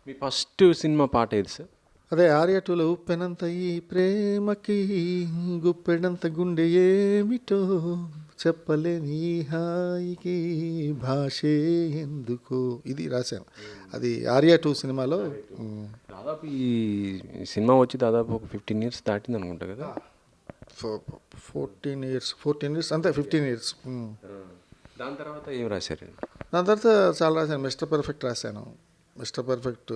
మీ first cinema పాట ఏది sir? అదే ఆర్య టూలో ఉప్పెనంత ఈ ప్రేమకి గుప్పెడంత గుండె ఏమిటో చెప్పలేని ఈ హాయికి భాషే ఎందుకో ఇది రాశాను. అది ఆర్య టూ సినిమాలో. దాదాపు ఈ సినిమా వచ్చి దాదాపు ఒక 15 ఇయర్స్ దాటింది అనుకుంటా కదా. 14 ఇయర్స్ అంతే, 15 ఇయర్స్. దాని తర్వాత ఏం రాశారు? దాని తర్వాత చాలా రాశాను. మిస్టర్ పర్ఫెక్ట్ రాశాను. మిస్టర్ పర్ఫెక్ట్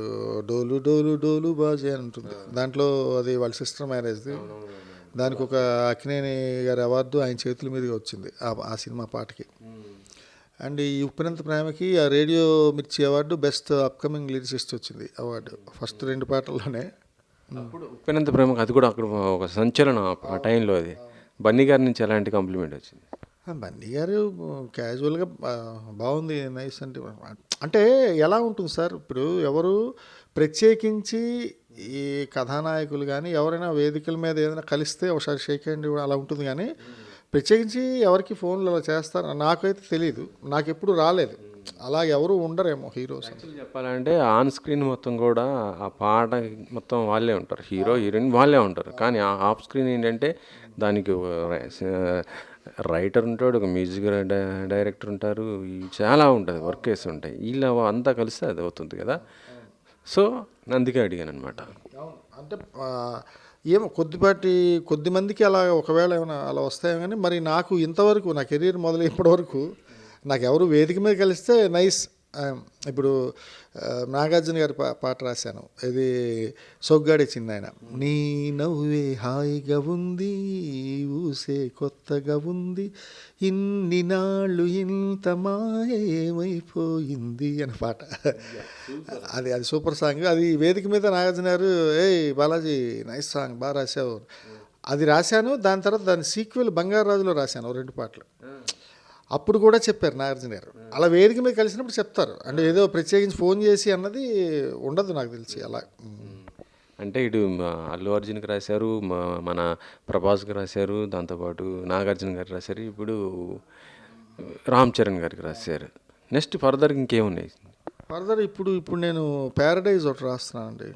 డోలు డోలు డోలు బాజీ అని ఉంటుంది దాంట్లో. అది వాళ్ళ సిస్టర్ మ్యారేజ్ది. దానికి ఒక అక్కినేని గారి అవార్డు ఆయన చేతుల మీదుగా వచ్చింది ఆ సినిమా పాటకి. అండ్ ఈ ఉప్పినంత ప్రేమకి ఆ రేడియో మిర్చి అవార్డు బెస్ట్ అప్కమింగ్ లిరిసిస్ట్ వచ్చింది అవార్డు ఫస్ట్ 2 పాటల్లోనే. అప్పుడు ఉప్పెనంత ప్రేమకు అది కూడా అక్కడ ఒక సంచలనం ఆ టైంలో. అది బన్నీ గారి నుంచి ఎలాంటి కాంప్లిమెంట్ వచ్చింది? బన్నీ గారు క్యాజువల్గా బాగుంది, నైస్ అంటే. అంటే ఎలా ఉంటుంది సార్, ఇప్పుడు ఎవరు ప్రత్యేకించి ఈ కథానాయకులు కానీ ఎవరైనా వేదికల మీద ఏదైనా కలిస్తే ఒకసారి షేక్ హ్యాండ్ అలా ఉంటుంది, కానీ ప్రత్యేకించి ఎవరికి ఫోన్లు అలా చేస్తారు నాకైతే తెలియదు. నాకు ఎప్పుడు రాలేదు అలా, ఎవరు ఉండరేమో హీరోస్. చెప్పాలంటే ఆన్ స్క్రీన్ మొత్తం కూడా ఆ పాట మొత్తం వాళ్ళే ఉంటారు, హీరో హీరోయిన్ వాళ్ళే ఉంటారు. కానీ ఆ ఆఫ్ స్క్రీన్ ఏంటంటే దానికి రైటర్ ఉంటాడు, ఒక మ్యూజిక్ డైరెక్టర్ ఉంటారు, చాలా ఉంటుంది, వర్కేస్ ఉంటాయి. వీళ్ళ అంతా కలిస్తే అది అవుతుంది కదా. సో అందుకే అడిగాను అనమాట. అంటే ఏమో కొద్ది మందికి అలా ఒకవేళ ఏమైనా అలా వస్తాయో, కానీ మరి నాకు ఇంతవరకు నా కెరీర్ మొదలు ఇప్పటివరకు నాకు ఎవరు వేదిక మీద కలిస్తే నైస్. ఇప్పుడు నాగార్జున గారి పాట రాశాను, ఇది సొగ్గాడే చిన్నాయన. నీ నవ్వే హాయిగా ఉంది, ఊసే కొత్తగా ఉంది, ఇన్ని నాళ్ళు ఇంత మాయమైపోయింది అని పాట. అది సూపర్ సాంగ్. అది వేదిక మీద నాగార్జున గారు ఏయ్ బాలాజీ నైస్ సాంగ్, బాగా రాశావు అది రాశాను. దాని తర్వాత దాని సీక్వెల్ బంగారు రాజులో రాశాను 2 పాటలు. అప్పుడు కూడా చెప్పారు నాగార్జున గారు, అలా వేదిక మీద కలిసినప్పుడు చెప్తారు. అంటే ఏదో ప్రత్యేకించి ఫోన్ చేసి అన్నది ఉండదు నాకు తెలిసి అలా. అంటే ఇటు అల్లు అర్జున్కి రాశారు, మన ప్రభాస్కి రాశారు, దాంతోపాటు నాగార్జున గారికి రాశారు, ఇప్పుడు రామ్ చరణ్ గారికి రాశారు. నెక్స్ట్ ఫర్దర్ ఇంకేమున్నాయి? ఫర్దర్ ఇప్పుడు నేను ప్యారడైజ్ ఒకటి రాస్తున్నానండి.